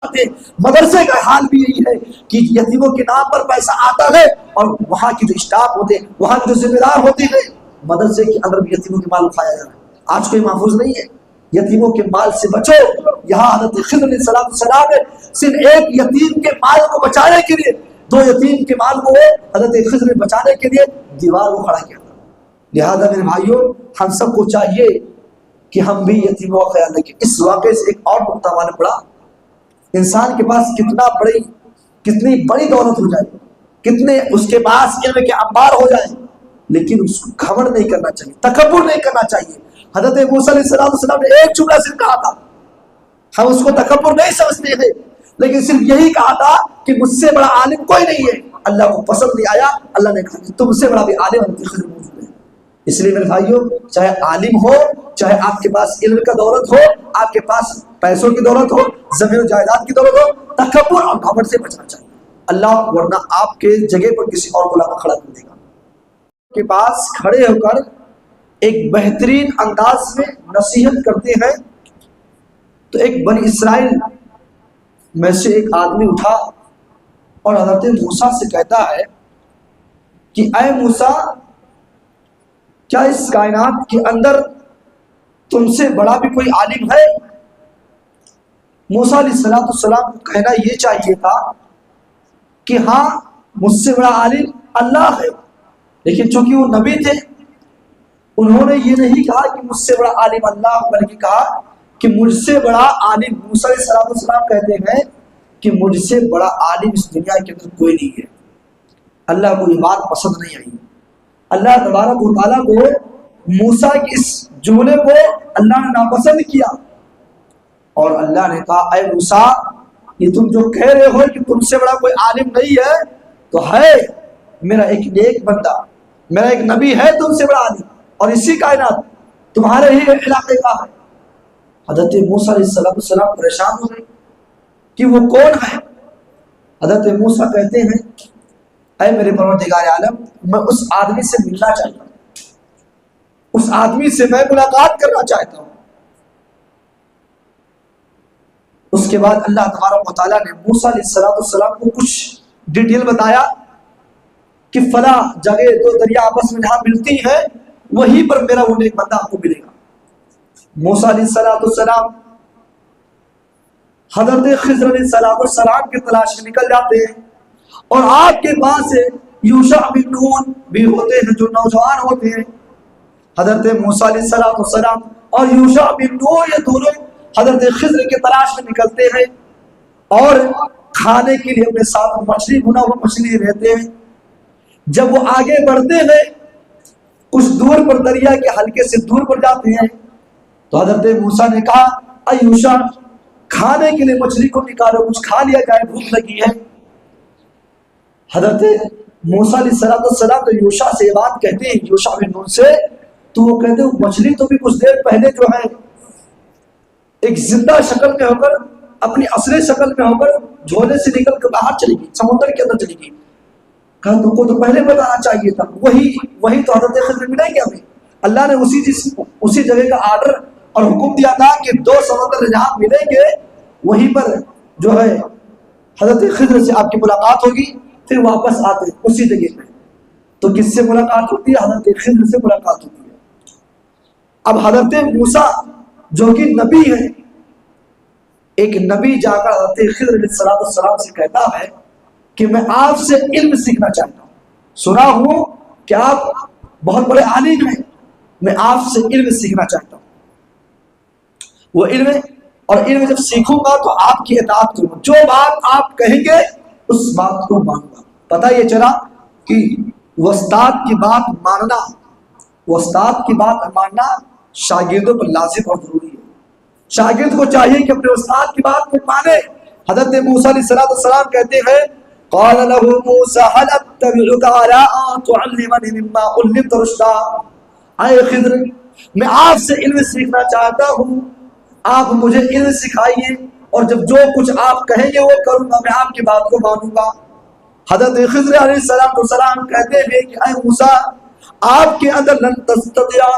تھے. مدرسے کا حال بھی یہی ہے کہ یتیموں کے نام پر پیسہ آتا ہے اور وہاں کی جو اسٹاف ہوتے ہیں, وہاں کے جو ذمہ دار ہوتے ہیں, مدرسے کے اندر بھی یتیموں کے مال اٹھایا جا رہا ہے. آج کوئی محفوظ نہیں ہے. یتیموں کے مال سے بچو. یہاں حضرت خضر علیہ السلام نے صرف ایک یتیم کے مال کو بچانے کے لیے, 2 یتیم کے مال کو حضرت خضر نے بچانے کے لیے دیوار کو کھڑا کیا تھا. لہذا میرے بھائیوں, ہم سب کو چاہیے کہ ہم بھی یتیموں کا خیال رکھیں. اس واقعے سے ایک اور نقطہ ہمارے پڑا, انسان کے پاس کتنی بڑی دولت ہو جائے, کتنے اس کے پاس علم کے انبار ہو جائیں, لیکن اس کو گھمنڈ نہیں کرنا چاہیے, تکبر نہیں کرنا چاہیے. حضرت موسیٰ علیہ السلام نے ایک جملہ صرف کہا تھا, ہم اس کو تکبر نہیں سمجھتے تھے, لیکن صرف یہی کہا تھا کہ مجھ سے بڑا عالم کوئی نہیں ہے. اللہ کو پسند نہیں آیا, اللہ نے کہا کہ تم سے بڑا بھی عالم موجود ہے. اس لیے میرے بھائیوں, چاہے عالم ہو, چاہے آپ کے پاس علم کا دولت ہو, آپ کے پاس پیسوں کی دولت ہو, زمین و جائیداد کی دولت ہو, تکبر اور گھمنڈ سے بچنا چاہیے. اللہ ورنہ آپ کے جگہ پر کسی اور کو لا کر کھڑا کر دے گا. کے پاس کھڑے ہو کر ایک بہترین انداز میں نصیحت کرتے ہیں, تو ایک بنی اسرائیل میں سے ایک آدمی اٹھا اور حضرت موسیٰ سے کہتا ہے کہ اے موسیٰ, کیا اس کائنات کے اندر تم سے بڑا بھی کوئی عالم ہے؟ موسیٰ علیہ السلام کو کہنا یہ چاہیے تھا کہ ہاں, مجھ سے بڑا عالم اللہ ہے, لیکن چونکہ وہ نبی تھے, انہوں نے یہ نہیں کہا کہ مجھ سے بڑا عالم اللہ, بلکہ کہا کہ مجھ سے بڑا عالم. موسیٰ علیہ السلام کہتے ہیں کہ مجھ سے بڑا عالم اس دنیا کے اندر کوئی نہیں ہے. اللہ کو یہ بات پسند نہیں آئی. اللہ تبارک و تعالیٰ کو موسیٰ کی اس جملے کو اللہ نے ناپسند کیا, اور اللہ نے کہا اے موسیٰ, یہ تم جو کہہ رہے ہو کہ تم سے بڑا کوئی عالم نہیں ہے, تو ہے میرا ایک نیک بندہ, میرا ایک نبی ہے تم سے بڑا عالم, اور اسی کائنات تمہارے ہی علاقے کا ہے. حضرت موسیٰ علیہ السلام پریشان ہو گئے کہ وہ کون ہے. حضرت موسیٰ کہتے ہیں اے میرے پروردگار عالم, میں اس آدمی سے ملنا چاہتا ہوں, اس آدمی سے میں ملاقات کرنا چاہتا ہوں. اس کے بعد اللہ تبارک و تعالیٰ نے موسیٰ علیہ السلام کو کچھ ڈیٹیل بتایا کہ فلاں جگہ 2 دریا آپس میں جہاں ملتی ہیں, وہیں پر میرا وہ نیک بندہ آپ کو ملے گا. موسیٰ علیہ السلام حضرت خضر علیہ السلام کی تلاش میں نکل جاتے ہیں, اور آپ کے پاس یوشع بن نون بھی ہوتے ہیں جو نوجوان ہوتے ہیں. حضرت موسیٰ علیہ السلام اور یوشع بن نون یہ دونوں حضرت خضر کی تلاش میں نکلتے ہیں, اور کھانے کے لیے اپنے ساتھ مچھلی, بھنا ہوا مچھلی رہتے ہیں. جب وہ آگے بڑھتے ہیں, کچھ دور پر دریا کے ہلکے سے دور پر جاتے ہیں, تو حضرت موسیٰ نے کہا اے یوشع, کھانے کے لیے مچھلی کو نکالو, کچھ کھا لیا جائے, بھوک لگی ہے. حضرت موسیٰ علیہ السلام تو یوشع سے یہ بات کہتے ہیں, یوشع بن نون سے, تو وہ کہتے ہیں مچھلی تو بھی کچھ دیر پہلے جو ہے ایک زندہ شکل میں ہو کر, اپنی اصلی شکل میں ہو کر جھولے سے نکل کر باہر چلی گئی, سمندر کے اندر چلی گئی. کہا تم کو تو پہلے بتانا چاہیے تھا. وہی تو حضرت خضر ملے گا ہمیں. اللہ نے اسی جگہ کا آرڈر اور حکم دیا تھا کہ 2 سمندر جہاں ملیں گے, وہیں پر جو ہے حضرت خضر سے آپ کی ملاقات ہوگی, پھر واپس آتے اسی جگہ پہ. تو کس سے ملاقات ہوتی ہے؟ حضرت خضر سے ملاقات ہوتی ہے. اب حضرت موسیٰ جو کہ نبی ہے, ایک نبی جا کر حضرت خضر علیہ السلام سے کہتا ہے کہ میں آپ سے علم سیکھنا چاہتا ہوں, سنا ہوں کہ آپ بہت بڑے عالم ہیں, میں آپ سے علم سیکھنا چاہتا ہوں. وہ علم جب سیکھوں گا تو آپ کی اطاعت کروں گا, جو بات آپ کہیں گے اس بات کو مانوں گا. پتہ یہ چلا کہ استاد کی بات ماننا شاگردوں پر لازم اور ضروری ہے. شاگرد کو چاہیے کہ اپنے استاد کی بات کو مانے. حضرت موسیٰ علیہ السلام کہتے ہیں قال له موسى هل اتبعك على ان تعلمني مما علمت رشدا. اے خضر, میں آپ سے علم سیکھنا چاہتا ہوں, آپ مجھے علم سکھائیے, اور جب جو کچھ آپ کہیں گے وہ کروں گا, میں آپ کی بات کو مانوں گا. حضرت خضر علیہ السلام کہتے ہیں کہ اے موسیٰ, آپ کے اندر لن تستطيع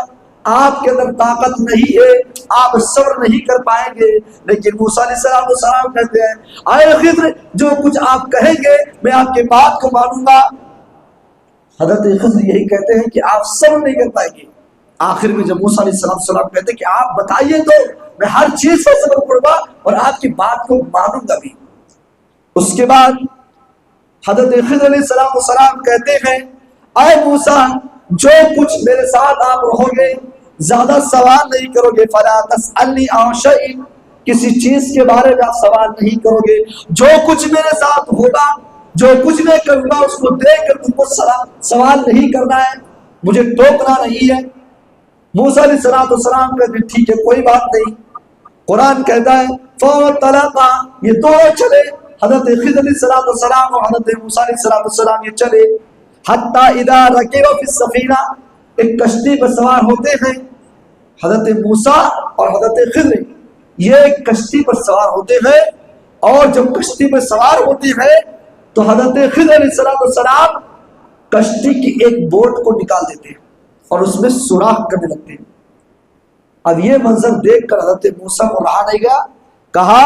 آپ کے اندر طاقت نہیں ہے، آپ صبر نہیں کر پائیں گے. لیکن موسیٰ علیہ السلام کہتے ہیں اے خضر جو کچھ آپ کہیں گے میں آپ کے بات کو مانوں گا. حضرت خضر یہی کہتے ہیں کہ آپ صبر نہیں کر پائیں گے. آخر میں جب موسیٰ علیہ السلام کہتے ہیں کہ آپ بتائیے تو میں ہر چیز سے صبر کروں گا اور آپ کی بات کو مانوں گا بھی. اس کے بعد حضرت خضر علیہ السلام کہتے ہیں اے موسیٰ جو کچھ میرے ساتھ آپ رہو گے زیادہ سوال نہیں کرو گے. فلا تسألنی عن شیء، کسی چیز کے بارے میں آپ سوال نہیں کرو گے. جو کچھ میرے ساتھ ہوگا، جو کچھ میں کروں گا اس کو دیکھ کر تم کو سوال نہیں کرنا ہے، مجھے ٹوکنا نہیں ہے. موسیٰ علیہ السلام کہتے ہیں ٹھیک ہے کوئی بات نہیں. قرآن کہتا ہے فَانطَلَقَا، یہ دونوں چلے، حضرت خضر علیہ السلام اور حضرت موسیٰ علیہ السلام یہ چلے. حتیٰ اذا رکبوا فی السفینہ، ایک کشتی پر سوار ہوتے ہیں. حضرت موسیٰ اور حضرت خضر یہ ایک کشتی پر سوار ہوتے ہیں، اور جب کشتی پر سوار ہوتے ہیں تو حضرت خضر علیہ السلام کشتی کی ایک بوٹ کو نکال دیتے ہیں اور اس میں سوراخ کرنے لگتے ہیں. اب یہ منظر دیکھ کر حضرت موسیٰ کو رہا نہیں گیا، کہا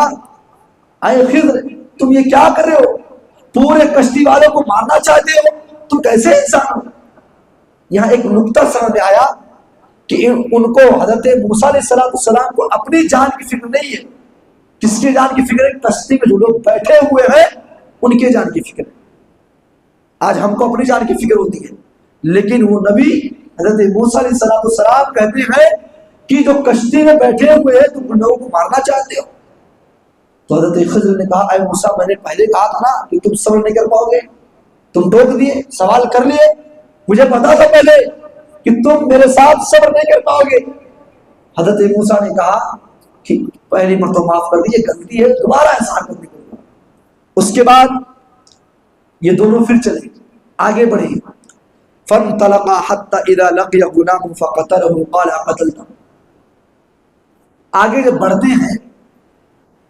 اے خضر تم یہ کیا کر رہے ہو؟ پورے کشتی والوں کو مارنا چاہتے ہو؟ تم کیسے انسان ہو؟ یہاں ایک نکتہ سمجھ آیا کہ ان کو حضرت موسیٰ علیہ السلام کو اپنی جان کی فکر نہیں ہے. کس کی جان کی فکر ہے؟ کشتی میں جو لوگ بیٹھے ہوئے ہیں ان کے جان کی فکر ہے. آج ہم کو اپنی جان کی فکر ہوتی ہے، لیکن وہ نبی حضرت موسیٰ علیہ السلام کہتے ہیں کہ جو کشتی میں بیٹھے ہوئے ہیں تم ان لوگوں کو مارنا چاہتے ہو. تو حضرت خضر نے کہا اے موسیٰ میں نے پہلے کہا تھا نا کہ تم صبر نہیں کر پاؤ گے، تم ٹوک دیے، سوال کر لیے، مجھے پتا تھا پہلے کہ تم میرے ساتھ صبر نہیں کر پاؤ گے. حضرت موسیٰ نے کہا کہ پہلی مرتبہ معاف کر دیجیے، غلطی ہے، دوبارہ ایسا حرکت نہیں کروں گا. اس کے بعد یہ دونوں پھر چلے آگے بڑھے. فانطلقا حتى اذا لقي غلام فقتله قال قتلته. آگے جب بڑھتے ہیں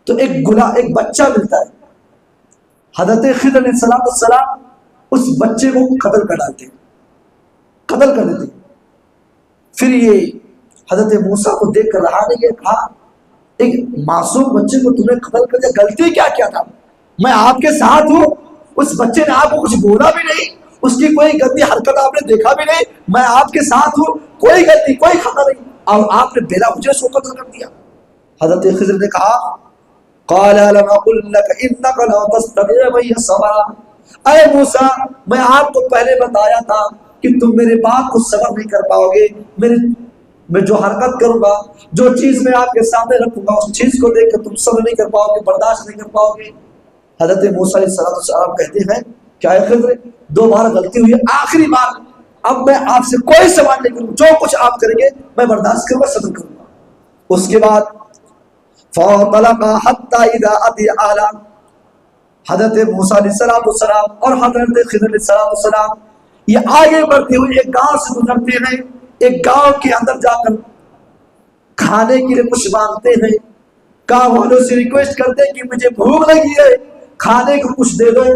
تو ایک بچہ ملتا ہے. حضرت خضر علیہ السلام اس بچے کو قتل کر ڈالتے ہیں، قتل کر دیتے ہیں. پھر یہ حضرت موسیٰ کو دیکھ کر رہا نہیں گیا، کہا ایک معصوم بچے کو تم نے قتل کر دیا، غلطی کیا کیا تھا؟ میں آپ کے ساتھ ہوں، اس بچے نے آپ کو کچھ بولا بھی نہیں، اس کی کوئی گندی حرکت آپ نے دیکھا بھی نہیں، میں آپ کے ساتھ ہوں، کوئی غلطی کوئی خطا نہیں، اور آپ نے بلا وجہ اس کو قتل کر دیا. حضرت خضر نے کہا قال لم اقل لك انك لا تستطيع معي صبرا. اے موسیٰ میں آپ کو پہلے بتایا تھا کہ تم میرے بات کو صبر نہیں کر پاؤ گے. میں جو حرکت کروں گا، جو چیز میں آپ کے سامنے رکھوں گا، اس چیز کو دیکھ کر تم صبر نہیں کر پاؤ گے، برداشت نہیں کر پاؤ گے. حضرت موسیٰ علیہ السلام کہتے ہیں کیا اے خضر 2 بار غلطی ہوئی، آخری بار اب میں آپ سے کوئی سوال نہیں کروں، جو کچھ آپ کریں گے میں برداشت کروں گا، صبر کروں گا. اس کے بعد فانطلقا حتى اذا اتى اعلى، حضرت موسیٰ علیہ السلام اور حضرت خضر علیہ السلام یہ آگے بڑھتے ہوئے ایک گاؤں سے گزرتے ہیں. ایک گاؤں کے اندر جا کر کھانے کے لیے کچھ مانگتے ہیں، گاؤں والوں سے ریکویسٹ کرتے ہیں کہ مجھے بھوک لگی ہے، کھانے کو کچھ دے دو.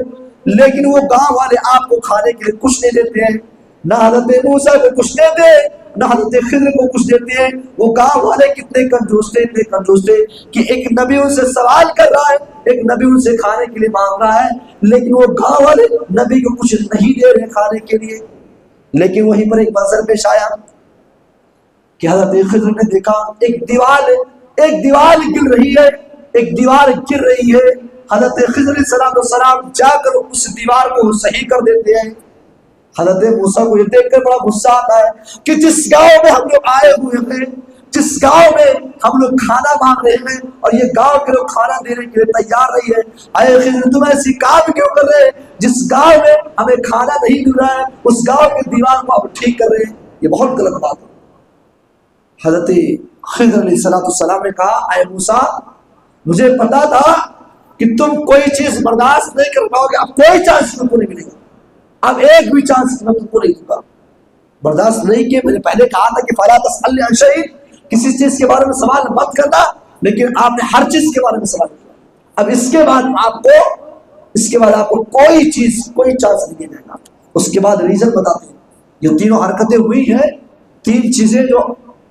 لیکن وہ گاؤں والے آپ کو کھانے کے لیے کچھ نہیں دیتے ہیں، نہ حضرت موسیٰ کو کچھ دیتے ہیں نہ حضرت خضر کو کچھ دیتے ہیں. وہ گاؤں والے کتنے کنجوس تھے، اتنے کنجوس تھے کہ ایک نبی ان سے سوال کر رہا ہے، ایک نبی ان سے کھانے کے لیے مانگ رہا ہے، لیکن وہ گاؤں والے نبی کو کچھ نہیں دے رہے کھانے کے لیے. لیکن وہیں پر ایک منظر پیش آیا کہ حضرت خضر نے دیکھا ایک دیوار گر رہی ہے، ایک دیوار گر رہی ہے. حضرت خضر علیہ السلام جا کر اس دیوار کو صحیح کر دیتے ہیں. حضرت موسیٰ کو یہ دیکھ کر بڑا غصہ آتا ہے کہ جس گاؤں میں ہم لوگ آئے ہوئے ہیں، جس گاؤں میں ہم لوگ کھانا مانگ رہے ہیں اور یہ گاؤں کے لوگ کھانا دینے کے لیے تیار نہیں ہے، اے خضر تم ایسی کام کیوں کر رہے ہیں؟ جس گاؤں میں ہمیں کھانا نہیں مل رہا ہے اس گاؤں کے دیوار کو آپ ٹھیک کر رہے ہیں، یہ بہت غلط بات ہے. حضرت خضر علیہ السلام نے کہا اے موسیٰ مجھے پتا تھا کہ تم کوئی چیز برداشت نہیں کر پاؤ گے، اب کوئی چانس تم کو نہیں ملے گا، اب ایک بھی چانس میں تم کو نہیں دوں گا. برداشت نہیں کیے، میں نے پہلے کہا تھا کہ فلا تسألنی عن شیء، کسی چیز کے بارے میں سوال مت کرنا، لیکن آپ نے ہر چیز کے بارے میں سوال کیا. اب اس کے بعد آپ کو کوئی چانس نہیں دیا جائے گا. اس کے بعد ریزن بتاتے ہیں. یہ تینوں حرکتیں ہوئی ہیں، 3 چیزیں جو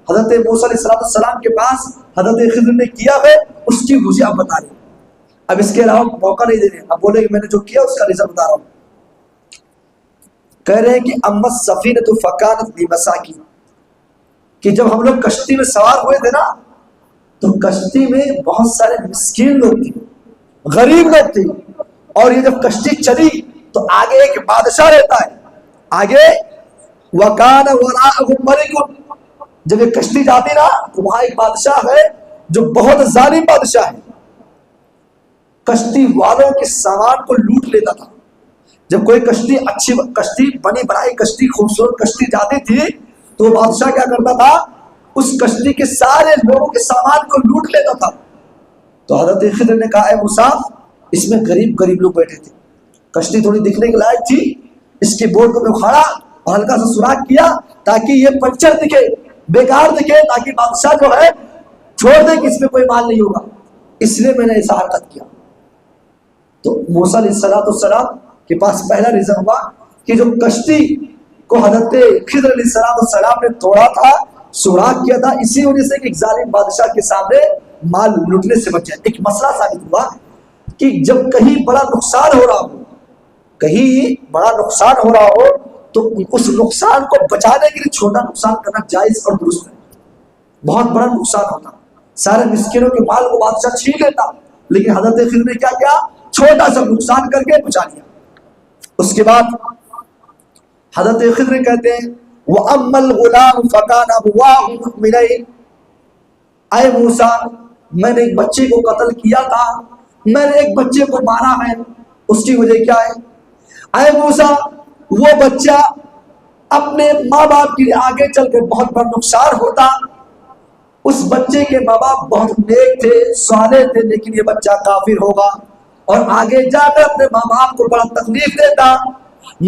حضرت موسیٰ علیہ السلام کے پاس حضرت خضر نے کیا ہے اس کی مجھے اب بتا رہے. اب اس کے علاوہ موقع نہیں دے رہے, اب بولے کہ میں نے جو کیا اس کا رزلٹ بتا رہا ہوں. کہہ رہے ہیں کہ امت سفینۃ فکانت لمساکین, کہ جب ہم لوگ کشتی میں سوار ہوئے تھے نا تو کشتی میں بہت سارے مسکین لوگ تھے, غریب لوگ تھے, اور یہ جب کشتی چلی تو آگے ایک بادشاہ رہتا ہے, آگے وَكَانَ وَرَاءَهُمْ مَلِكٌ, جب یہ کشتی جاتی نا تو وہاں ایک بادشاہ ہے جو بہت ظالم بادشاہ ہے, کشتی والوں کے سامان کو لوٹ لیتا تھا. جب کوئی کشتی اچھی کشتی بنی بنائی کشتی خوبصورت کشتی جاتی تھی تو بادشاہ کیا کرتا تھا, اس کشتی کے سارے لوگوں کے سامان کو لوٹ لیتا تھا. تو حضرت خضر نے کہا, اے موسیٰ اس میں غریب لوگ بیٹھے تھے, کشتی تھوڑی دکھنے کے لائق تھی, اس کے بورڈ کو میں اکھاڑا اور ہلکا سا سوراخ کیا تاکہ یہ پنچر دکھے, بیکار دکھے, تاکہ بادشاہ جو ہے چھوڑ دے کہ اس میں کوئی مال نہیں ہوگا, اس لیے میں نے ایسا حرکت کیا. تو موسیٰ علیہ السلام کے پاس پہلا ریزن ہوا کہ جو کشتی کو حضرت خضر علیہ السلام نے توڑا تھا, سوراخ کیا تھا, اسی وجہ سے کہ ایک ظالم بادشاہ کے سامنے مال لوٹنے سے بچے. ایک مسئلہ ثابت ہوا کہ جب کہیں بڑا نقصان ہو رہا ہو, کہیں بڑا نقصان ہو رہا ہو تو اس نقصان کو بچانے کے لیے چھوٹا نقصان کرنا جائز اور درست ہے. بہت بڑا نقصان ہوتا, سارے مسکینوں کے مال کو بادشاہ چھین لیتا, لیکن حضرت خضر نے کیا کیا, چھوٹا سا نقصان کر کے بچا لیا. اس کے بعد حضرت خضر کہتے ہیں وَأَمَّا الْغُلَامُ فَكَانَ أَبُوَاهُ مُؤْمِنَيْنِ, اے موسیٰ میں نے ایک بچے کو قتل کیا تھا, میں نے ایک بچے کو مارا ہے, اس کی وجہ کیا ہے؟ اے موسیٰ وہ بچہ اپنے ماں باپ کے لیے آگے چل کر بہت بڑا نقصان ہوتا. اس بچے کے ماں باپ بہت نیک تھے, صالح تھے, لیکن یہ بچہ کافر ہوگا اور آگے جا کر اپنے ماں باپ کو بڑا تکلیف دیتا,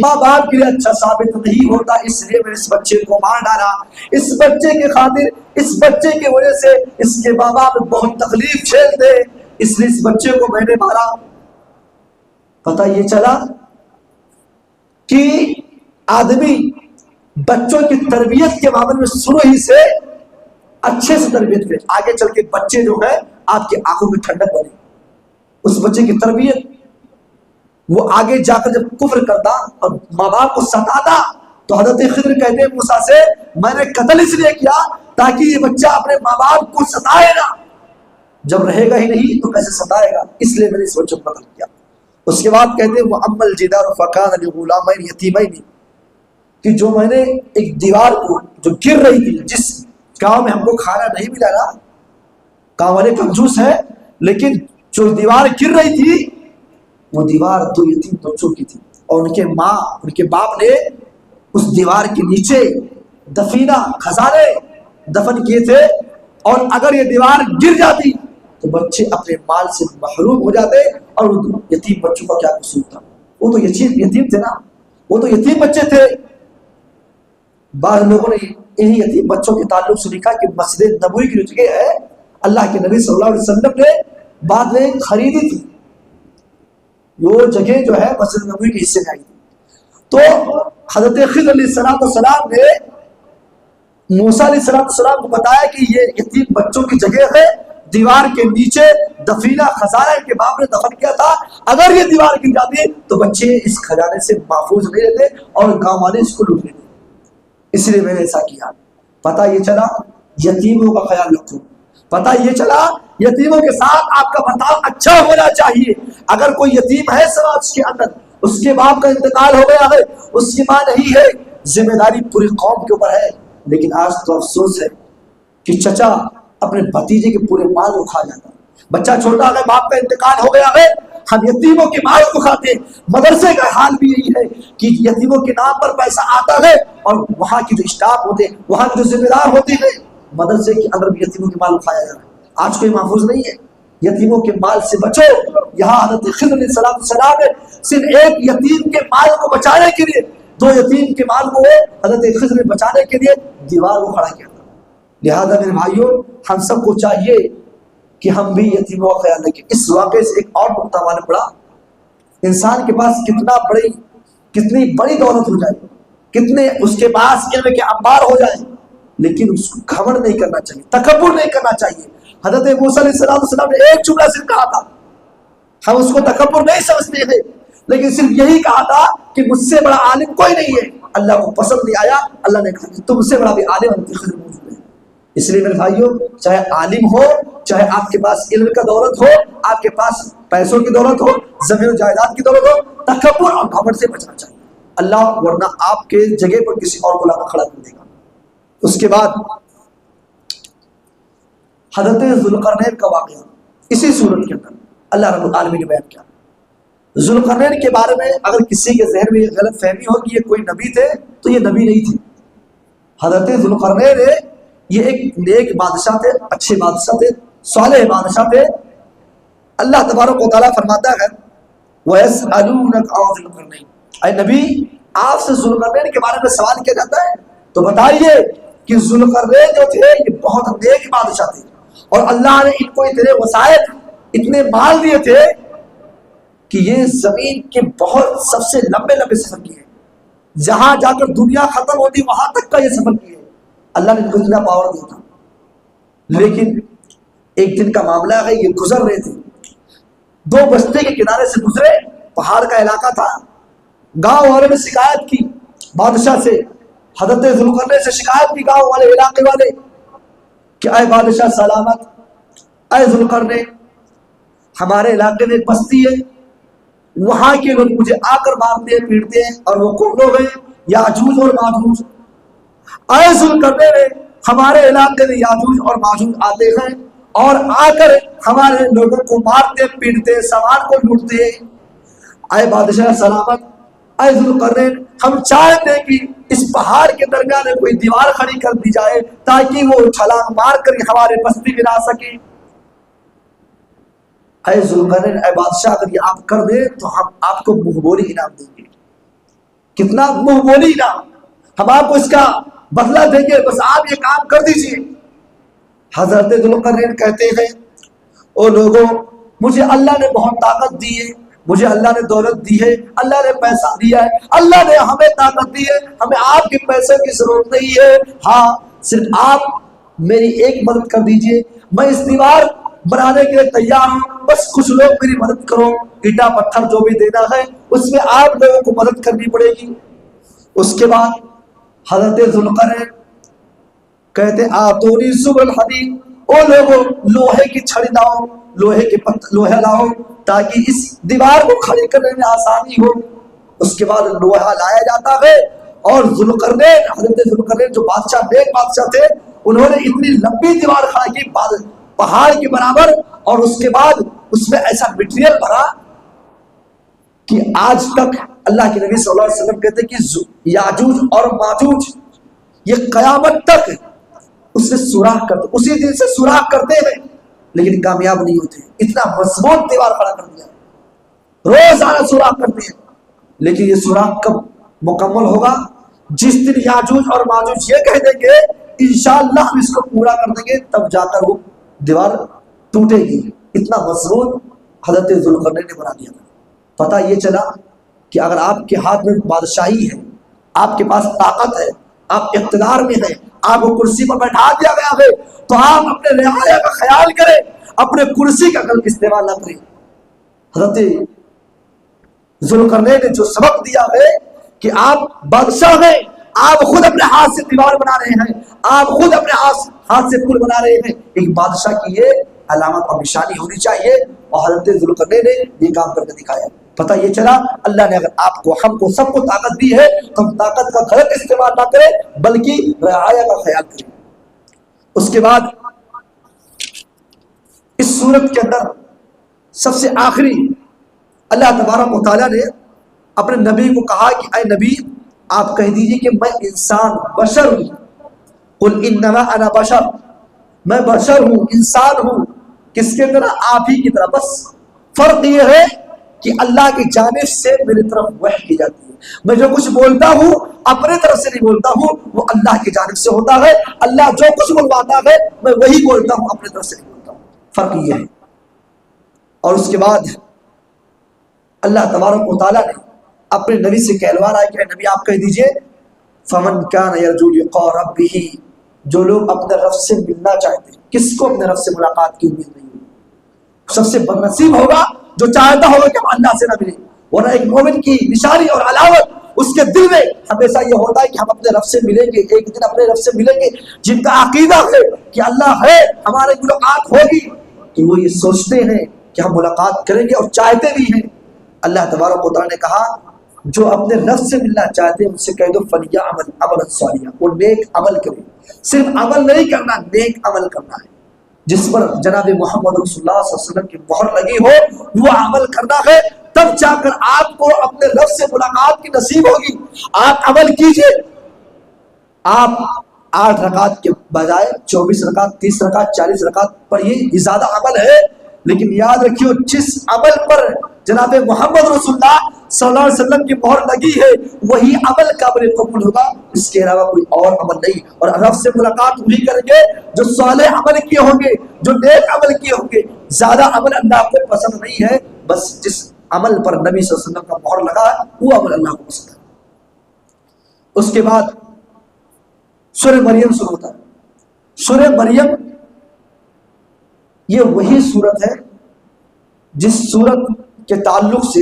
ماں باپ کے لیے اچھا ثابت نہیں ہوتا, اس لیے میں نے اس بچے کو مار ڈالا. اس بچے کے خاطر, اس بچے کی وجہ سے اس کے ماں باپ بہت تکلیف جھیلتے, اس لیے اس بچے کو میں نے مارا. پتہ یہ چلا کہ آدمی بچوں کی تربیت کے معاملے میں شروع ہی سے اچھے سے تربیت کرے, آگے چل کے بچے جو ہے آپ کی آنکھوں میں ٹھنڈک بنے. اس بچے کی تربیت, وہ آگے جا کر جب کفر کرتا اور ماں باپ کو ستاتا تو حضرت خضر کہتے ہیں موسیٰ سے, میں نے قتل اس لیے کیا تاکہ یہ بچہ اپنے ماں باپ کو ستائے گا, جب رہے گا ہی نہیں تو کیسے ستائے گا, اس لیے میں نے اس بچے کو قتل کیا. اس کے بعد کہتے ہیں وَأَمَّا الْجِدَارُ فَكَانَ لِغُلَامَيْنِ يَتِيمَيْنِ, کہ جو میں نے ایک دیوار کو جو گر رہی تھی, جس گاؤں میں ہم کو کھانا نہیں ملا نا, گاؤں والے کنجوس ہے, لیکن جو دیوار گر رہی تھی وہ دیوار 2 یتیم بچوں کی تھی, اور ان کے ماں ان کے باپ نے اس دیوار کے نیچے دفینہ خزانے دفن کیے تھے, اور اگر یہ دیوار گر جاتی تو بچے اپنے مال سے محروم ہو جاتے, اور یتیم بچوں کا کیا قصور تھا, وہ تو یتیم تھے نا, وہ تو یتیم بچے تھے. بعض لوگوں نے انہی یتیم بچوں کے تعلق سے لکھا کہ مسجد نبوی کی جو جگہ ہے اللہ کے نبی صلی اللہ علیہ وسلم نے بعد میں خریدی تھی, وہ جگہ جو ہے مسجد نبوی کے حصے میں آئی تھی. تو حضرت خضر علیہ السلام نے موسیٰ علیہ السلام کو بتایا کہ یہ یتیم بچوں کی جگہ ہے, دیوار کے نیچے دفینہ خزانہ کے باپ نے دفن کیا تھا, اگر یہ دیوار گر جاتی تو بچے اس خزانے سے محفوظ نہیں رہتے اور گاؤں والے اس کو لوٹ لیتے, اس لیے میں نے ایسا کیا. پتہ یہ چلا یتیموں کا خیال رکھو, پتہ یہ چلا یتیموں کے ساتھ آپ کا برتاؤ اچھا ہونا چاہیے. اگر کوئی یتیم ہے سماج کے اندر, اس کے باپ کا انتقال ہو گیا ہے, اس کی ماں نہیں ہے, ذمہ داری پوری قوم کے اوپر ہے, لیکن آج تو افسوس ہے کہ چچا اپنے بھتیجے کے پورے مال کو کھا جاتا. بچہ چھوٹا ہے, باپ کا انتقال ہو گیا ہے, ہم یتیموں کے مال کو کھاتے. مدرسے کا حال بھی یہی ہے کہ یتیموں کے نام پر پیسہ آتا ہے, اور وہاں کی جو اسٹاف ہوتے ہیں, وہاں کی جو ذمہ دار ہوتے ہیں, مدرسے کے اندر بھی یتیموں کے مال کو کھایا جا رہا ہے. آج کوئی محفوظ نہیں ہے. یتیموں کے مال سے بچو. یہاں حضرت خضر علیہ السلام نے صرف ایک یتیم کے مال کو بچانے کے لیے, 2 یتیم کے مال کو حضرت خضر نے بچانے کے لیے دیوار کو کھڑا کیا تھا. لہذا میرے بھائیوں, ہم سب کو چاہیے کہ ہم بھی یتیموں کا خیال رکھیں. اس واقعے سے ایک اور نقطہ معلوم پڑا, انسان کے پاس کتنی بڑی دولت ہو جائے, کتنے اس کے پاس علم کے انبار ہو جائیں, لیکن اس کو گھمنڈ نہیں کرنا چاہیے، تکبر نہیں کرنا چاہیے۔ حضرت موسیٰ علیہ السلام نے ایک جملہ صرف کہا تھا، ہم اس کو تکبر نہیں سمجھتے تھے، لیکن صرف یہی کہا تھا کہ مجھ سے بڑا عالم کوئی نہیں ہے۔ اللہ کو پسند نہیں آیا، اللہ نے کہا کہ تم سے بڑا بھی عالم ہم کے خدمت موجود ہے۔ اس لیے میرے بھائیوں، چاہے عالم ہو، چاہے آپ کے پاس علم کا دولت ہو، آپ کے پاس پیسوں کی دولت ہو، زمین و جائیداد کی دولت ہو، تکبر اور گھمنڈ سے بچنا چاہیے اللہ، ورنہ آپ کے جگہ پر کسی اور کو لا کر کھڑا کر دے گا۔ اس کے بعد حضرت ذوالقرنین کا واقعہ اسی صورت کے اندر اللہ رب العالمین نے بیان کیا۔ ذوالقرنین کے بارے میں اگر کسی کے ذہن میں غلط فہمی ہو کہ یہ کوئی نبی تھے، تو یہ نبی نہیں تھے۔ حضرت ذوالقرنین یہ ایک نیک بادشاہ تھے، اچھے بادشاہ تھے، صالح بادشاہ تھے۔ اللہ تبارک و تعالیٰ فرماتا ہے وَيَسْأَلُونَكَ عَنِ ذِي الْقَرْنَيْنِ، اے نبی آپ سے ذوالقرنین کے بارے میں سوال کیا جاتا ہے تو بتائیے کہ ذوالقرنین جو تھے یہ بہت نیک بادشاہ تھے، اور اللہ نے ان کو اتنے وسائل، اتنے مال دیے تھے کہ یہ زمین کے بہت سب سے لمبے لمبے سفر کیے، جہاں جا کر دنیا ختم ہوتی وہاں تک کا یہ سفر کیے، اللہ نے ان کو اتنا پاور دیا تھا۔ لیکن ایک دن کا معاملہ ہے، یہ گزر رہے تھے، دو بستے کے کنارے سے گزرے، پہاڑ کا علاقہ تھا، گاؤں والے نے شکایت کی بادشاہ سے، حضرت ذوالقرنین سے شکایت کی گاؤں والے، علاقے والے کہ اے بادشاہ سلامت، اے ذوالقرنین ہمارے علاقے میں ایک بستی ہے، وہاں کے لوگ مجھے آ کر مارتے ہیں، پیٹتے ہیں، اور وہ کون لوگ ہیں؟ یاجوج اور ماجوج۔ اے ذوالقرنین ہمارے علاقے میں یاجوج اور ماجوج آتے ہیں اور آ کر ہمارے لوگوں کو مارتے، پیٹتے، سامان کو لوٹتے ہیں۔ اے بادشاہ سلامت، اے ذوالقرنین ہم چاہتے ہیں کہ اس پہاڑ کے درمیان میں کوئی دیوار کھڑی کر دی جائے تاکہ وہ چھلانگ مار کر ہمارے بستی میں آ سکے۔ اے ذوالقرنین، اے بادشاہ اگر یہ آپ کر دیں تو ہم آپ کو منہ بولی انعام دیں گے۔ کتنا منہ بولی انعام؟ ہم آپ کو اس کا بدلہ دیں گے، بس آپ یہ کام کر دیجئے۔ حضرت ذوالقرنین کہتے ہیں او لوگوں، مجھے اللہ نے بہت طاقت دی ہے، مجھے اللہ نے دولت دی ہے، اللہ نے پیسہ دیا ہے، اللہ نے ہمیں طاقت دی ہے، ہمیں آپ کے پیسے کی ضرورت نہیں ہے، ہاں صرف آپ میری ایک مدد کر دیجئے، میں اس دیوار بنانے کے لیے تیار ہوں، بس کچھ لوگ میری مدد کرو، اینٹا پتھر جو بھی دینا ہے اس میں آپ لوگوں کو مدد کرنی پڑے گی۔ اس کے بعد حضرت ذوالقرنین کہتے آتونی زبر الحدید، او لوگوں لوہے کی چھڑی لاؤ، لوہے لاؤ تاکہ اس دیوار کو کھڑی کرنے میں آسانی ہو۔ اس کے بعد لوہا لایا جاتا ہے، اور ذوالقرنین، حضرت ذوالقرنین جو بادشاہ نیک بادشاہ تھے، انہوں نے اتنی لمبی دیوار کھڑی کی پہاڑ کے برابر، اور اس کے بعد اس میں ایسا مٹیریل بھرا کہ آج تک اللہ کے نبی صلی اللہ علیہ وسلم کہتے ہیں کہ یاجوج اور ماجوج یہ قیامت تک اس سے سوراخ کرتے، اسی دن سے سوراخ کرتے ہیں لیکن کامیاب نہیں ہوتے، اتنا مضبوط دیوار کھڑا کر دیا، روزانہ سوراخ کرتے ہیں، لیکن یہ سوراخ کب مکمل ہوگا؟ جس دن یاجوج اور ماجوج یہ کہہ دیں گے انشاءاللہ ہم اس کو پورا کر دیں گے، تب جا کر وہ دیوار ٹوٹے گی۔ اتنا مضبوط حضرت ذوالقرنین نے بنا دیا تھا۔ پتہ یہ چلا کہ اگر آپ کے ہاتھ میں بادشاہی ہے، آپ کے پاس طاقت ہے، آپ اقتدار میں ہیں، آپ کو کرسی پر بیٹھا دیا گیا ہے، تو آپ اپنے رعایا کا خیال کریں، اپنے کرسی کا غلط استعمال نہ کریں۔ حضرت ذوالقرنین نے جو سبق دیا ہے کہ آپ بادشاہ ہیں، آپ خود اپنے ہاتھ سے دیوار بنا رہے ہیں، آپ خود اپنے ہاتھ سے پل بنا رہے ہیں، ایک بادشاہ کی یہ علامت اور نشانی ہونی چاہیے، اور حضرت ذوالقرنین نے یہ کام کر کے دکھایا۔ پتہ یہ چلا اللہ نے اگر آپ کو، ہم کو، سب کو طاقت دی ہے تو ہم طاقت کا غلط استعمال نہ کریں بلکہ رعایا کا خیال کریں۔ اس کے بعد اس صورت کے اندر سب سے آخری اللہ تبارک و تعالیٰ نے اپنے نبی کو کہا کہ اے نبی آپ کہہ دیجئے کہ میں انسان بشر ہوں، قل انما انا بشر، میں بشر ہوں، انسان ہوں، کس کے طرح؟ آپ ہی کی طرح، بس فرق یہ ہے کہ اللہ کی جانب سے میری طرف وحی کی جاتی ہے، میں جو کچھ بولتا ہوں اپنے طرف سے نہیں بولتا ہوں، وہ اللہ کی جانب سے ہوتا ہے، اللہ جو کچھ بلواتا ہے میں وہی بولتا ہوں، اپنے طرف سے نہیں بولتا ہوں، فرق یہ ہے۔ اور اس کے بعد اللہ تبارک و تعالیٰ نے اپنے نبی سے کہلوا رہا ہے کہ نبی آپ کہہ دیجئے فمن کان یرجو لقاء ربہ، جو لوگ اپنے رب سے ملنا چاہتے ہیں، کس کو اپنے رب سے ملاقات کی امید نہیں ہے؟ سب سے بدنصیب ہوگا جو چاہتا ہوگا کہ ہم اللہ سے نہ ملیں، ورنہ ایک مومن کی نشانی اور علامت اس کے دل میں ہمیشہ یہ ہوتا ہے کہ ہم اپنے رب سے ملیں گے، ایک دن اپنے رب سے ملیں گے۔ جن کا عقیدہ ہے کہ اللہ ہے، ہماری ملاقات ہوگی، تو وہ یہ سوچتے ہیں کہ ہم ملاقات کریں گے اور چاہتے بھی ہیں۔ اللہ تبارک و تعالیٰ نے کہا جو اپنے رب سے ملنا چاہتے ہیں ان سے کہہ دو فلیعمل عملا صالحا، وہ نیک عمل کریں۔ صرف عمل نہیں کرنا، نیک عمل کرنا ہے، جس پر جناب محمد رسول اللہ صلی اللہ علیہ وسلم کی مہر لگی ہو وہ عمل کرنا ہے، تب جا کر آپ کو اپنے رب سے ملاقات کی نصیب ہوگی۔ آپ عمل کیجئے، آپ 8 رکعت کے بجائے 24 رکعت، 30 رکعت، 40 رکعت پڑھیے، یہ زیادہ عمل ہے، لیکن یاد رکھیے جس عمل پر جناب محمد رسول اللہ صلی اللہ علیہ وسلم کی مہر لگی ہے وہی عمل قابل قبول ہوگا، اس کے علاوہ کوئی اور عمل نہیں۔ اور رب سے ملاقات وہی کریں گے جو صالح عمل کیے ہوں گے، جو نیک عمل کیے ہوں گے۔ زیادہ عمل اللہ کو پسند نہیں ہے، بس جس عمل پر نبی صلی اللہ علیہ وسلم کا مہر لگا ہے وہ عمل اللہ کو پسند ہے۔ اس کے بعد سورہ مریم شروع ہوتا ہے۔ سورہ مریم یہ وہی صورت ہے جس صورت کے تعلق سے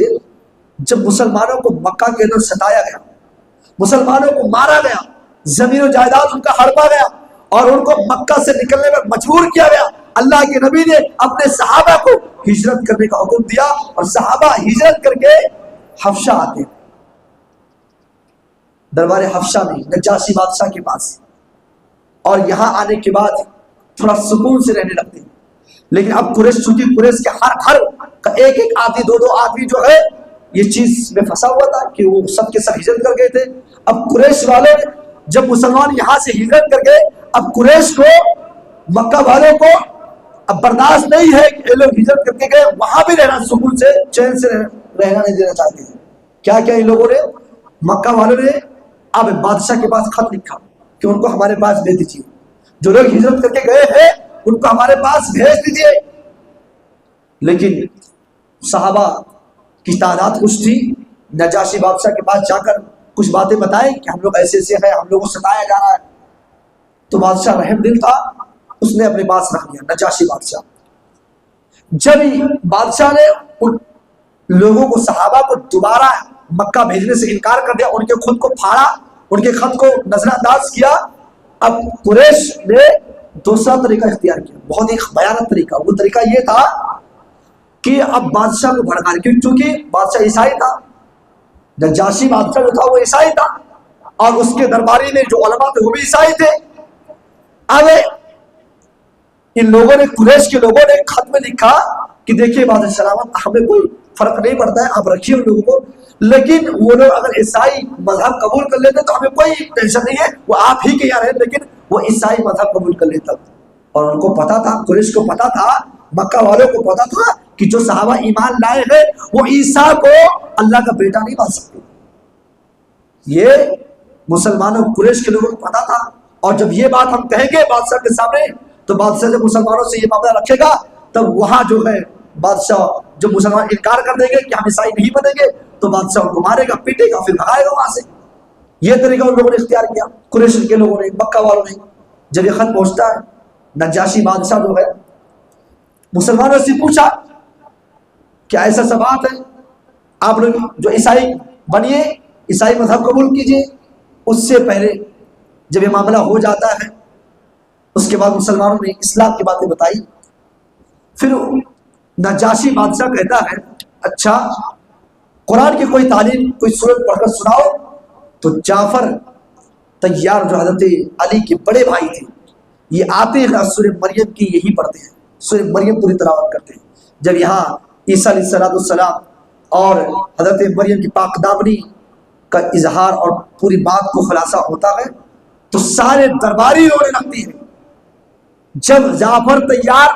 جب مسلمانوں کو مکہ کے اندر ستایا گیا، مسلمانوں کو مارا گیا، زمین و جائیداد ان کا ہڑپا گیا اور ان کو مکہ سے نکلنے میں مجبور کیا گیا، اللہ کے نبی نے اپنے صحابہ کو ہجرت کرنے کا حکم دیا اور صحابہ ہجرت کر کے حبشہ آتے ہیں، دربار حبشہ میں نجاشی بادشاہ کے پاس، اور یہاں آنے کے بعد تھوڑا سکون سے رہنے لگتے ہیں۔ لیکن اب قریش، چونکہ قریش کے ہر گھر کا ایک ایک آدمی، دو دو آدمی جو ہے یہ چیز میں پھنسا ہوا تھا کہ وہ سب کے سب ہجرت کر گئے تھے۔ اب قریش والے جب مسلمان یہاں سے ہجرت کر گئے، اب قریش کو، مکہ والوں کو اب برداشت نہیں ہے کہ یہ لوگ ہجرت کر کے گئے، وہاں بھی رہنا سکون سے، چین سے رہنا نہیں دینا چاہتے ہیں۔ کیا کیا ان لوگوں نے، مکہ والوں نے اب بادشاہ کے پاس خط لکھا کہ ان کو ہمارے پاس بھیج دیجیے، جو لوگ ہجرت کر کے گئے ہیں ان کو ہمارے پاس بھیج دیجیے۔ لیکن صحابہ کی تعداد کچھ تھی، نجاشی بادشاہ کے پاس جا کر کچھ باتیں بتائیں کہ ہم لوگ ایسے ایسے ہیں، ہم لوگوں کو ستایا جا رہا ہے، تو بادشاہ رحم دل تھا، اس نے اپنے پاس رکھ لیا نجاشی بادشاہ۔ جب بادشاہ نے ان لوگوں کو، صحابہ کو دوبارہ مکہ بھیجنے سے انکار کر دیا، ان کے خود کو پھاڑا، ان کے خط کو نظر انداز کیا، اب قریش نے دوسرا طریقہ اختیار کیا، بہت ہی بھیانک طریقہ۔ وہ طریقہ یہ تھا کہ اب بادشاہ کو بھڑکا رہے، کیونکہ بادشاہ عیسائی تھا، نجاشی بادشاہ جو تھا وہ عیسائی تھا، اور اس کے درباری میں جو علماء تھے وہ بھی عیسائی تھے۔ اب ان لوگوں نے، قریش کے لوگوں نے خط میں لکھا کہ دیکھیے بادشاہ سلامت، ہمیں کوئی فرق نہیں پڑتا ہے، آپ رکھیے ان لوگوں کو، لیکن وہ لوگ اگر عیسائی مذہب قبول کر لیتے تو ہمیں کوئی ٹینشن نہیں ہے، وہ آپ ہی کے یہاں رہے، لیکن وہ عیسائی مذہب قبول کر لیتا۔ اور ان کو پتا تھا، قریش کو پتا تھا، مکہ والوں کو پتا تھا کہ جو صحابہ ایمان لائے ہیں وہ عیسیٰ کو اللہ کا بیٹا نہیں مان سکتے۔ یہ مسلمانوں، قریش کے لوگوں کو پتا تھا، اور جب یہ بات ہم کہیں گے بادشاہ کے سامنے تو بادشاہ جب مسلمانوں سے یہ معاملہ رکھے گا تب وہاں جو ہے بادشاہ، جو مسلمان انکار کر دیں گے کہ ہم عیسائی نہیں بنیں گے تو بادشاہ ان کو مارے گا، پیٹے گا، پھر بھگائے گا وہاں سے۔ یہ طریقہ ان لوگوں نے اختیار کیا، قریش کے لوگوں نے، مکہ والوں نے۔ جب یہ خط پہنچتا ہے، نجاشی بادشاہ جو ہے مسلمانوں سے پوچھا کیا ایسا سب بات ہے، آپ لوگ جو عیسائی بنیے، عیسائی مذہب قبول کیجیے۔ اس سے پہلے جب یہ معاملہ ہو جاتا ہے اس کے بعد مسلمانوں نے اسلام کی باتیں بتائی، پھر نجاشی بادشاہ کہتا ہے اچھا قرآن کی کوئی تعلیم، کوئی سورت پڑھ کر سناؤ۔ تو جعفر طیار جو حضرت علی کے بڑے بھائی تھے یہ آتے ہیں سورہ مریم کی یہی پڑھتے ہیں، سورہ مریم پوری تلاوت کرتے ہیں۔ جب یہاں عیسیٰ علیہ السلام اور حضرت مریم کی پاک دامنی کا اظہار اور پوری بات کو خلاصہ ہوتا ہے تو سارے درباری رونے لگتے ہیں۔ جب جعفر طیار،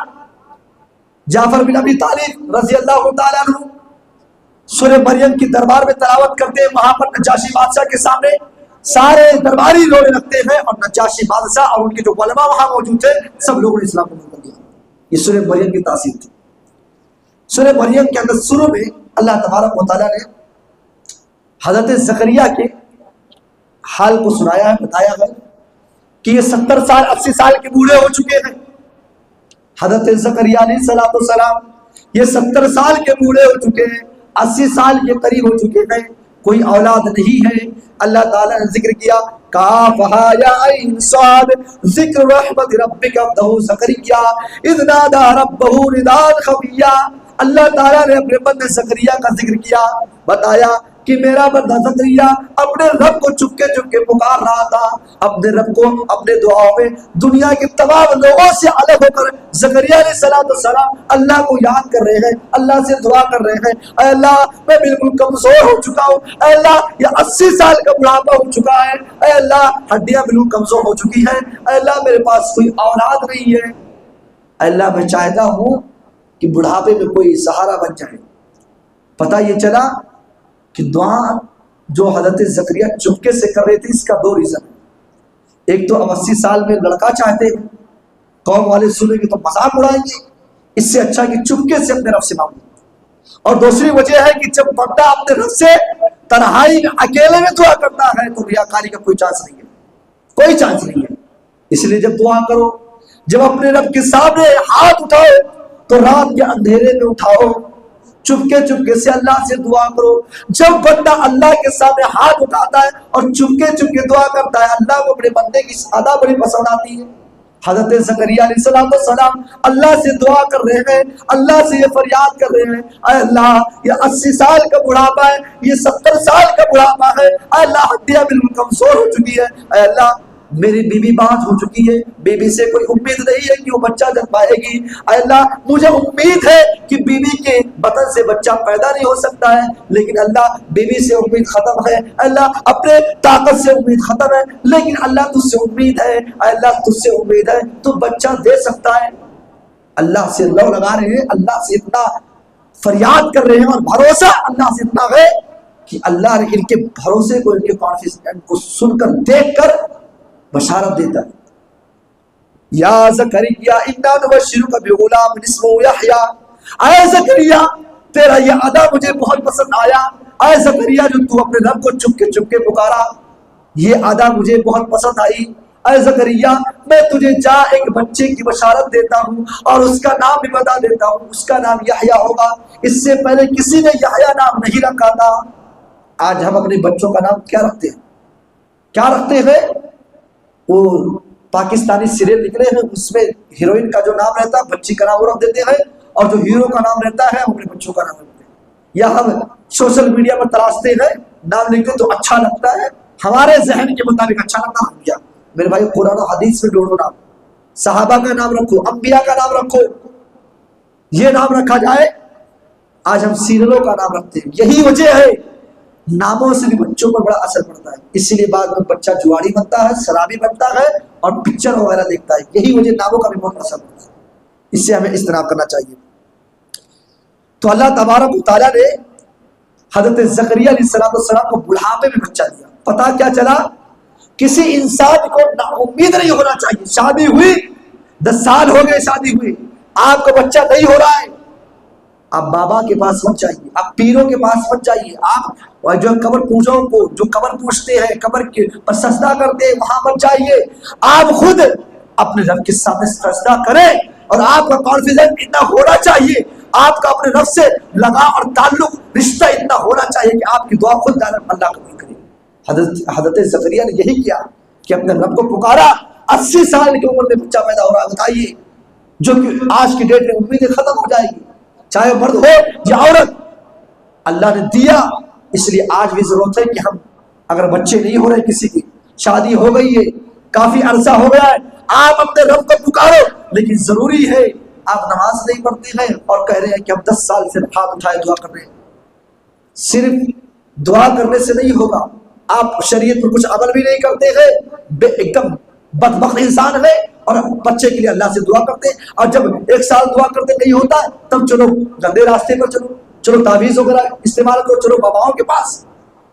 جعفر بن ابی طالب رضی اللہ تعالیٰ عنہ سورہ مریم کی دربار میں تلاوت کرتے ہیں، وہاں پر نجاشی بادشاہ کے سامنے سارے درباری رونے لگتے ہیں، اور نجاشی بادشاہ اور ان کے جو علماء وہاں موجود تھے سب لوگوں نے اسلام قبول کر لیا۔ یہ سورہ مریم کی تاثیر تھی۔ سورہ مریم کے اندر شروع میں اللہ تبارک و تعالیٰ نے حضرت زکریا کے حال کو سنایا ہے، بتایا ہے کہ یہ 70 سال 80 سال کے بوڑھے ہو چکے ہیں. حضرت زکریا علیہ السلام یہ 70 سال کے بوڑھے ہو چکے ہیں, 80 سال کے قریب ہو چکے ہیں, کوئی اولاد نہیں ہے. اللہ تعالیٰ نے ذکر کیا کافہا یا عین صاد ذکر رحمت ربک عبدہ زکریا اذ نادى ربہ نداء خفیا. اللہ تعالیٰ نے اپنے بندے زکریا کا ذکر کیا, بتایا کہ میرا بندہ زکریا اپنے رب کو چپکے چپکے پکار رہا تھا. اپنے رب کو اپنے دعاؤں میں دنیا کے تمام لوگوں سے الگ ہو کر زکریا علیہ السلام اللہ کو یاد کر رہے ہیں, اللہ سے دعا کر رہے ہیں. اے اللہ میں بالکل کمزور ہو چکا ہوں, اے اللہ یہ 80 سال کا بڑھاپا ہو چکا ہے, اے اللہ ہڈیاں بالکل کمزور ہو چکی ہیں, اے اللہ میرے پاس کوئی اولاد نہیں ہے, اے اللہ میں چاہتا ہوں کہ بڑھاپے میں کوئی سہارا بن جائے. پتہ یہ چلا کہ دعا جو حضرت زکریا چپکے سے کر رہے تھے اس کا 2 ریزن ہے. ایک تو اب 80 سال میں لڑکا چاہتے ہیں, قوم والے سنیں گے تو مذاق اڑائیں گے, اس سے اچھا کہ چپکے سے اپنے رب سے مانگو. اور دوسری وجہ ہے کہ جب بندہ اپنے رب سے تنہائی میں اکیلے میں دعا کرتا ہے تو ریاکاری کا کوئی چانس نہیں ہے, کوئی چانس نہیں ہے. اس لیے جب دعا کرو, جب اپنے رب کے سامنے ہاتھ اٹھاؤ تو رات کے اندھیرے میں اٹھاؤ, چپکے چپکے سے اللہ سے دعا کرو. جب بندہ اللہ کے سامنے ہاتھ اٹھاتا ہے اور چپکے چپکے دعا کرتا ہے, اللہ کو اپنے بندے کی ادا بڑی پسند آتی ہے. حضرت زکریا علیہ السلام اللہ سے دعا کر رہے ہیں, اللہ سے یہ فریاد کر رہے ہیں, اے اللہ یہ 80 سال کا بڑھاپا ہے, یہ 70 سال کا بڑھاپا ہے, اے اللہ ہڈیاں بالکل کمزور ہو چکی ہے, اے اللہ میری بیوی بات ہو چکی ہے, بیوی سے کوئی امید نہیں ہے کہ وہ بچہ جن پائے گی, اے اللہ مجھے امید ہے کہ بیوی کے بطن سے بچہ پیدا نہیں ہو سکتا ہے, لیکن اللہ بیوی سے امید ختم ہے, اللہ اپنے طاقت سے امید ختم ہے, لیکن اللہ تجھ سے امید ہے, اے اللہ تجھ سے امید ہے تو بچہ دے سکتا ہے. اللہ سے لو لگا رہے ہیں, اللہ سے اتنا فریاد کر رہے ہیں, اور بھروسہ اللہ سے اتنا ہے کہ اللہ نے ان کے بھروسے کو, ان کے کانفیڈنس کو سن کر دیکھ کر بشارت دیتا ہے. یا زکریا انا نبشرک بغلام اسمہ یحییٰ, اے زکریا تیرا یہ ادا مجھے بہت پسند آیا, اے زکریا جو تو اپنے رب کو چپکے چپکے پکارا, یہ ادا مجھے بہت پسند آئی. اے زکریا میں تجھے جا ایک بچے کی بشارت دیتا ہوں اور اس کا نام بھی بتا دیتا ہوں, اس کا نام یحییٰ ہوگا. اس سے پہلے کسی نے یحییٰ نام نہیں رکھا تھا. آج ہم اپنے بچوں کا نام کیا رکھتے ہیں, کیا رکھتے ہیں؟ وہ پاکستانی سیریل نکلے ہیں, اس میں ہیروئن کا جو نام رہتا ہے بچی کا نام وہ رکھ دیتے ہیں, اور جو ہیرو کا نام رہتا ہے اپنے بچوں کا نام رکھتے ہیں. یا ہم سوشل میڈیا پر تراشتے ہیں, نام لکھتے تو اچھا لگتا ہے, ہمارے ذہن کے مطابق اچھا لگتا ہے. کیا میرے بھائی قرآن و حدیث میں ڈھونڈو نام, صحابہ کا نام رکھو, انبیاء کا نام رکھو, یہ نام رکھا جائے. آج ہم سیریلوں کا نام رکھتے ہیں. یہی وجہ ہے ناموں سے بھی بچوں پر بڑا اثر پڑتا ہے, اسی لیے بعد میں بچہ جواری بنتا ہے, شرابی بنتا ہے اور پکچر وغیرہ دیکھتا ہے. یہی وجہ ناموں کا بھی بہت اثر پڑتا ہے, اس سے ہمیں اجتناب کرنا چاہیے. تو اللہ تبارک و تعالیٰ نے حضرت زکریا علیہ السلام کو بڑھاپے میں بچہ دیا. پتا کیا چلا, کسی انسان کو نا امید نہیں ہونا چاہیے. شادی ہوئی, 10 سال ہو گئے شادی ہوئی, آپ کو بچہ نہیں ہو رہا ہے, آپ بابا کے پاس مت جائیے, آپ پیروں کے پاس مت جائیے, آپ جو قبر پوجوں کو جو قبر پوجتے ہیں, قبر کے پر سجدہ کرتے ہیں, وہاں مت جائیے. آپ خود اپنے رب کے سامنے سجدہ کریں, اور آپ کا کانفیڈنس اتنا ہونا چاہیے, آپ کا اپنے رب سے لگا اور تعلق رشتہ اتنا ہونا چاہیے کہ آپ کی دعا خود اللہ قبول کرے. حضرت زکریا نے یہی کیا کہ اپنے رب کو پکارا. 80 سال کی عمر میں بچہ پیدا ہو رہا ہے, بتائیے, جو کہ آج کی ڈیٹ میں امیدیں ختم ہو جائے گی, چاہے مرد ہو یا عورت. اللہ نے دیا, اس لیے آج بھی ضرورت ہے کہ ہم, اگر بچے نہیں ہو رہے, کسی کی شادی ہو گئی ہے, کافی عرصہ ہو گیا ہے, آپ اپنے رب کو پکارو. لیکن ضروری ہے, آپ نماز نہیں پڑھتے ہیں اور کہہ رہے ہیں کہ ہم 10 سال سے ہاتھ اٹھائے دعا کر رہے ہیں. صرف دعا کرنے سے نہیں ہوگا, آپ شریعت پر کچھ عمل بھی نہیں کرتے ہیں, ایک دم بدبخت انسان ہے, اور بچے کے لیے اللہ سے دعا کرتے ہیں, اور جب 1 سال دعا کرتے نہیں ہوتا تب چلو گندے راستے پر چلو, چلو تعویذ وغیرہ استعمال کرو, چلو باباؤں کے پاس.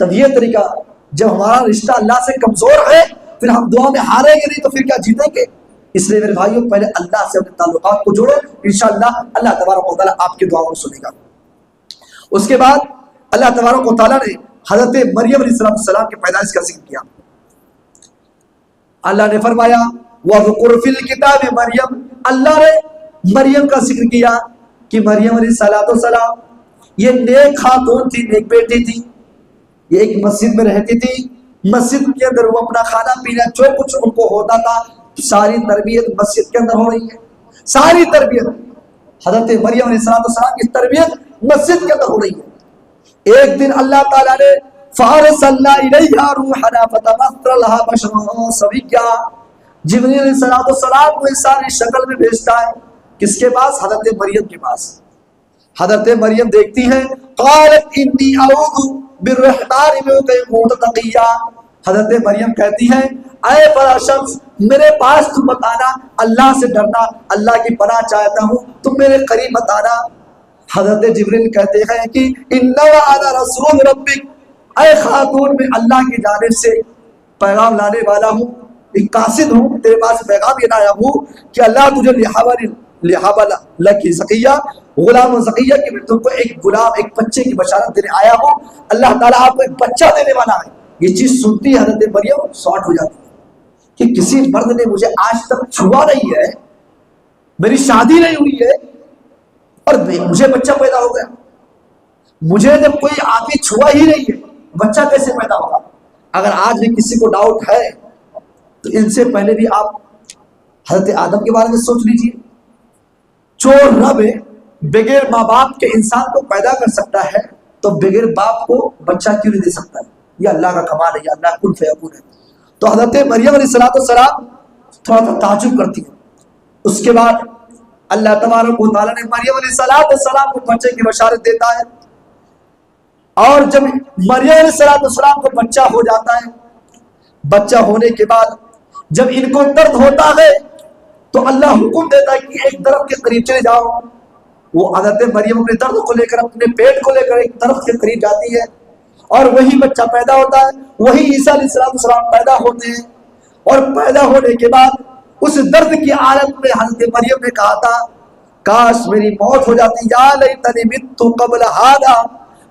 تب یہ طریقہ, جب ہمارا رشتہ اللہ سے کمزور ہے, پھر ہم دعا میں ہاریں گے نہیں تو پھر کیا جیتیں گے. اس لیے میرے بھائیوں, پہلے اللہ سے اپنے تعلقات کو جوڑو, انشاءاللہ اللہ تبارک و تعالیٰ آپ کی دعاؤں کو سنے گا. اس کے بعد اللہ تبارک و تعالیٰ نے حضرت مریم علیہ السلام کی پیدائش کا ذکر کیا. اللہ نے فرمایا وَذْكُرْ فِي الْكِتَابِ مریم، اللہ نے مریم کا ذکر کیا کہ مریم علیہ السلام یہ نیک خاتون تھی، نیک بیٹی تھی، یہ ایک مسجد میں رہتی تھی، مسجد کے اندر وہ اپنا کھانا پینا جو کچھ ان کو ہوتا تھا ساری تربیت مسجد کے اندر ہو رہی ہے، ساری تربیت حضرت مریم علیہ السلام کی تربیت مسجد کے اندر ہو رہی ہے۔ ایک دن اللہ تعالیٰ نے فَأَرْسَلْنَا إِلَيْهَا رُوحَنَا فَتَمَثَّلَ لَهَا بَشَرًا سَوِيًّا، جبریل علیہ السلام کو انسانی شکل میں بھیجتا ہے، کس کے پاس؟ حضرت مریم کے پاس۔ حضرت مریم دیکھتی ہے، قالت انی اعوذ بالرحمن منک ان کنت تقیا، حضرت مریم کہتی ہے اے بڑا شخص میرے پاس تم مت آنا، اللہ سے ڈرنا، اللہ کی پناہ چاہتا ہوں، تم میرے قریب مت آنا۔ حضرت جبریل کہتے ہیں کہ انما انا رسول ربک، اے خاتون میں اللہ کی جانب سے پیغام لانے والا ہوں، ایک قاصد ہوں، تیرے پاس پیغام یہ لایا ہوں کہ اللہ تجھے لہابا لکی زکیہ، غلام زکیہ کہ میں تم کو ایک غلام، ایک بچے کی بشارت دینے آیا ہوں، اللہ تعالیٰ آپ کو ایک بچہ دینے والا ہے۔ یہ چیز سنتی حضرت مریم شاٹ ہو جاتی ہے کہ کسی مرد نے مجھے آج تک چھوا نہیں ہے، میری شادی نہیں ہوئی ہے اور مجھے بچہ پیدا ہو گیا، مجھے جب کوئی آدمی چھوا ہی نہیں ہے بچہ کیسے پیدا ہوگا؟ اگر آج بھی کسی کو ڈاؤٹ ہے تو ان سے پہلے بھی آپ حضرت آدم کے بارے میں سوچ لیجئے، جو رب بغیر ماں باپ کے انسان کو پیدا کر سکتا ہے تو بغیر باپ کو بچہ کیوں نہیں دے سکتا ہے؟ یہ اللہ کا کمال ہے، یہ اللہ کن فیکون ہے۔ تو حضرت مریم علیہ السلام تھوڑا سا تعجب کرتی ہے۔ اس کے بعد اللہ تبارک و تعالیٰ نے مریم علیہ السلام کو بچے کی بشارت دیتا ہے، اور جب مریم علیہ السلام کو بچہ ہو جاتا ہے، بچہ ہونے کے بعد جب ان کو درد ہوتا ہے تو اللہ حکم دیتا ہے کہ ایک درخت کے قریب چلے جاؤ۔ وہ حضرت مریم اپنے درد کو لے کر، اپنے پیٹ کو لے کر ایک درخت کے قریب جاتی ہے، اور وہی بچہ پیدا ہوتا ہے، وہی عیسیٰ علیہ السلام پیدا ہوتے ہیں، اور پیدا ہونے کے بعد اس درد کی حالت میں حضرت مریم نے کہا تھا کاش میری موت ہو جاتی، یا لیتنی مت قبل ھذا،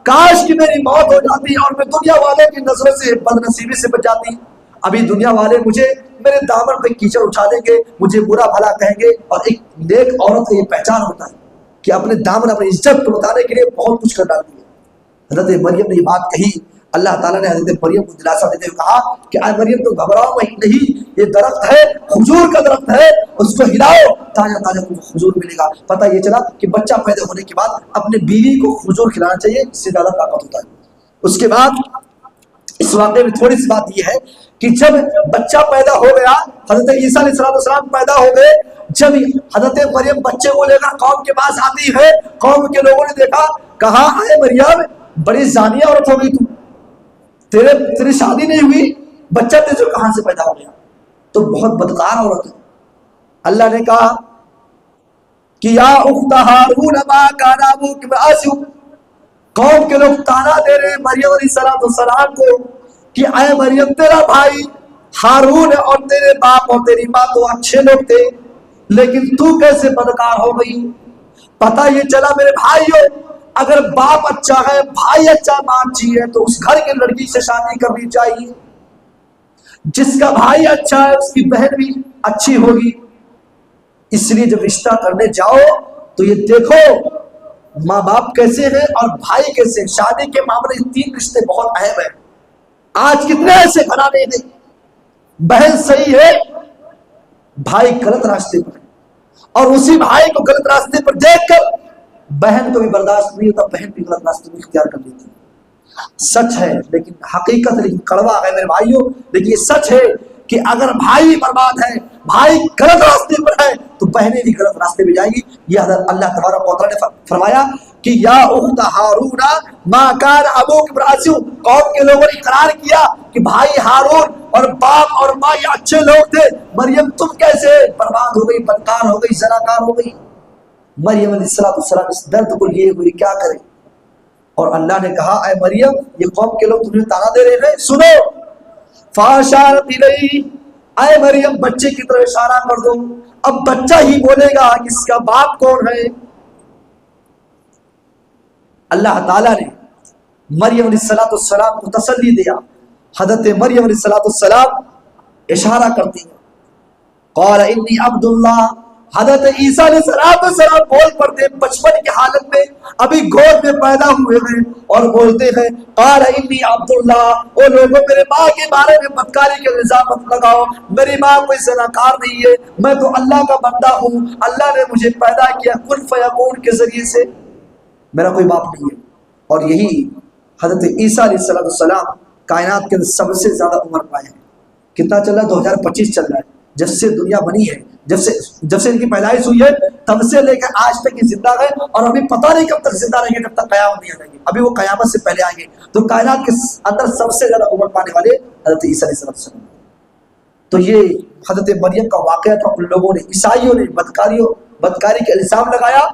کاش کہ میری موت ہو جاتی اور میں دنیا والے کی نظروں سے، بد نصیبی سے بچ جاتی۔ ابھی دنیا والے مجھے میرے دامن پہ کیچڑ اٹھا دیں گے، مجھے برا بھلا کہیں گے، اور ایک نیک عورت کا یہ پہچان ہوتا ہے کہ اپنے دامن، اپنی عزت کو بتانے کے لیے بہت کچھ کر ڈالتی ہے۔ حضرت مریم نے یہ بات کہی، اللہ تعالیٰ نے حضرت مریم کو دلاسا دیتے ہوئے کہا کہ اے مریم تو گھبراؤ نہیں، یہ درخت ہے، کھجور کا درخت ہے، اس کو ہلاؤ، تازہ تازہ تم کو کھجور ملے گا۔ پتہ یہ چلا کہ بچہ پیدا ہونے کے بعد اپنے بیوی کو کھجور کھلانا چاہیے، اس سے زیادہ طاقت ہوتا ہے۔ اس کے بعد اس واقعے میں تھوڑی سی بات یہ ہے کہ جب بچہ پیدا ہو گیا، حضرت عیسیٰ علیہ السلام پیدا ہو گئے، جب حضرت مریم بچے کو لے کر قوم کے پاس آتی ہے، قوم کے لوگوں نے دیکھا، کہا اے مریم بڑی زانیہ عورت ہو گئی تو، تیری شادی نہیں ہوئی، بچہ تجھے کہاں سے پیدا ہو گیا؟ تو بہت بدکار عورت ہے۔ اللہ نے کہا کہ یا اخت ہارون ما کان ابوک امرأ سوء، قوم کے لوگ تانا دے رہے ہیں مریم علیہ السلام کو کہ اے مریم تیرا بھائی ہارون اور تیرے باپ اور تیری ماں تو اچھے لوگ تھے، لیکن تو کیسے بدکار ہو گئی؟ پتہ یہ چلا میرے بھائیوں، اگر باپ اچھا ہے، بھائی اچھا، ماں اچھی ہے تو اس گھر کی لڑکی سے شادی کرنی چاہیے۔ جس کا بھائی اچھا ہے اس کی بہن بھی اچھی ہوگی۔ اس لیے جب رشتہ کرنے جاؤ تو یہ دیکھو ماں باپ کیسے ہیں اور بھائی کیسے ہیں۔ شادی کے معاملے میں 3 رشتے بہت اہم ہیں۔ آج کتنے ایسے گھرانے ہیں، بہن صحیح ہے، بھائی غلط راستے پر ہے، اور اسی بھائی کو غلط راستے پر دیکھ کر بہن کو بھی برداشت نہیں ہوتا، بہن بھی غلط راستے میں اختیار کر لیتی ہے۔ سچ ہے لیکن حقیقت، لیکن کڑوا ہے میرے بھائیوں، لیکن یہ سچ ہے کہ اگر بھائی برباد ہے، بھائی غلط راستے پر ہے تو بہنیں بھی غلط راستے پہ جائیں گی۔ یہ حضرت اللہ تبارک و تعالیٰ نے فرمایا کہ یا اخت ہارون ما کان ابوک امرأ سوء، قوم کے لوگوں نے اقرار کیا کہ بھائی ہارون اور باپ اور ماں یہ اچھے لوگ تھے، مریم تم کیسے برباد ہو گئی، بدکار ہو گئی، زناکار ہو گئی؟ مریم علیہ السلام اس درد کو لیے ہوئے کیا کرے؟ اور اللہ نے کہا اے مریم یہ قوم کے لوگ تمہیں تانا دے رہے ہیں، سنو۔ فاشارت الیہ، اے مریم بچے کی طرف اشارہ کر دو۔ اب بچہ ہی بولے گا کہ اس کا باپ کون ہے۔ اللہ تعالیٰ نے مریم علیہ السلام کو تسلی دیا۔ حضرت مریم علیہ السلام اشارہ کرتی ہیں. قال انی عبداللہ، حضرت عیسیٰ علیہ السلام بول پڑتے ہیں بچپن کی حالت میں، ابھی گود میں پیدا ہوئے ہیں، اور بولتے ہیں قال انی عبداللہ، او لوگوں میرے ماں کے بارے میں بدکاری کے الزام مت لگاؤ، میری ماں کوئی زناکار نہیں ہے، میں تو اللہ کا بندہ ہوں، اللہ نے مجھے پیدا کیا کن فیکون کے ذریعے سے، میرا کوئی باپ نہیں ہے. اور یہی حضرت عیسیٰ علیہ السلام کائنات کے سب سے زیادہ عمر پائے ہیں. کتنا چل رہا ہے؟ 2025 چل رہا ہے. جب سے دنیا بنی ہے، جب سے ان کی پیدائش ہوئی ہے، تب سے لے کر آج تک یہ زندہ ہے، اور ابھی پتہ نہیں کب تک زندہ رہیں گے، جب تک قیامت نہیں آ جائے گی. ابھی وہ قیامت سے پہلے آئیں گے. تو کائنات کے اندر سب سے زیادہ عمر پانے والے حضرت عیسیٰ علیہ السلام. تو یہ حضرت مریم کا واقعہ تھا. ان لوگوں نے، عیسائیوں نے بدکاری کا الزام لگایا.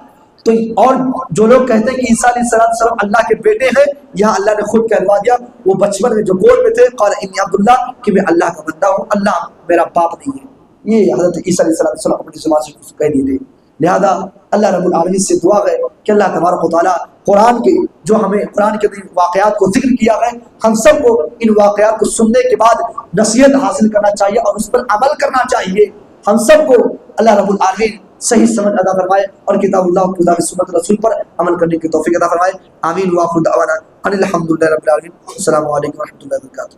تو اور جو لوگ کہتے ہیں کہ عیسیٰ علیہ السلام اللہ کے بیٹے ہیں، یہاں اللہ نے خود کہلوا دیا، وہ بچپن میں جو گود میں تھے قال انی عبداللہ، کہ میں اللہ کا بندہ ہوں، اللہ میرا باپ نہیں ہے. یہ حضرت عیسیٰ علیہ السلام اپنی زبان سے کہہ دیے تھے. لہذا اللہ رب العالمین سے دعا ہے کہ اللہ تبارک و تعالیٰ قرآن کے جو ہمیں قرآن کے واقعات کو ذکر کیا ہے، ہم سب کو ان واقعات کو سننے کے بعد نصیحت حاصل کرنا چاہیے اور اس پر عمل کرنا چاہیے. ہم سب کو اللہ رب العالمین صحیح سمجھ عطا فرمائے اور کتاب اللہ خدا کی سنت رسول پر عمل کرنے کی توفیق عطا فرمائے. آمین. وآخر دعوانا ان الحمد للہ رب العالمین. السلام علیکم و رحمۃ اللہ وبرکاتہ.